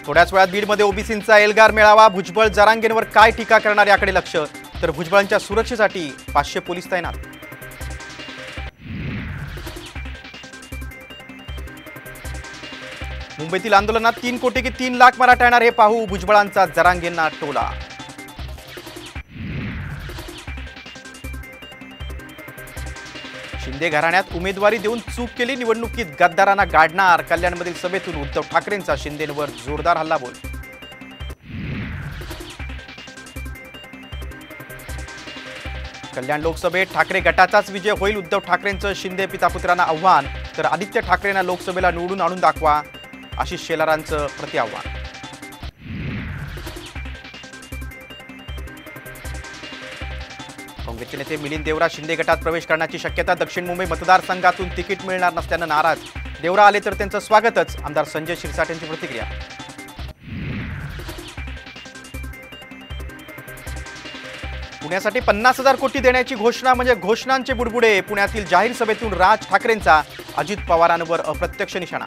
थोड्याच वेळात बीडमध्ये ओबीसींचा एल्गार मेळावा. भुजबळ जरांगेंवर काय टीका करणार याकडे लक्ष. तर भुजबळांच्या सुरक्षेसाठी 500 पोलीस तैनात. मुंबईतील आंदोलनात 3 कोटी की 3 लाख मराठा येणार हे पाहू. भुजबळांचा जरांगेंना टोला. शिंदे घराण्यात उमेदवारी देऊन चूक केली. निवडणुकीत गद्दारांना गाडणार. कल्याणमधील सभेतून उद्धव ठाकरेंचा शिंदेंवर जोरदार हल्लाबोल. कल्याण लोकसभेत ठाकरे गटाचाच विजय होईल. उद्धव ठाकरेंचं शिंदे पितापुत्रांना आव्हान. तर आदित्य ठाकरेंना लोकसभेला निवडून आणून दाखवा. आशिष शेलारांचं प्रतिआव्हान. काँग्रेसचे नेते मिलिंद देवरा शिंदे गटात प्रवेश करण्याची शक्यता. दक्षिण मुंबई मतदारसंघातून तिकीट मिळणार नसल्यानं नाराज. देवरा आले तर त्यांचं स्वागतच. आमदार संजय शिरसाट यांची प्रतिक्रिया. पुण्यासाठी 50,000 कोटी देण्याची घोषणा म्हणजे घोषणांचे बुडबुडे. पुण्यातील जाहीर सभेतून राज ठाकरेंचा अजित पवारांवर अप्रत्यक्ष निशाणा.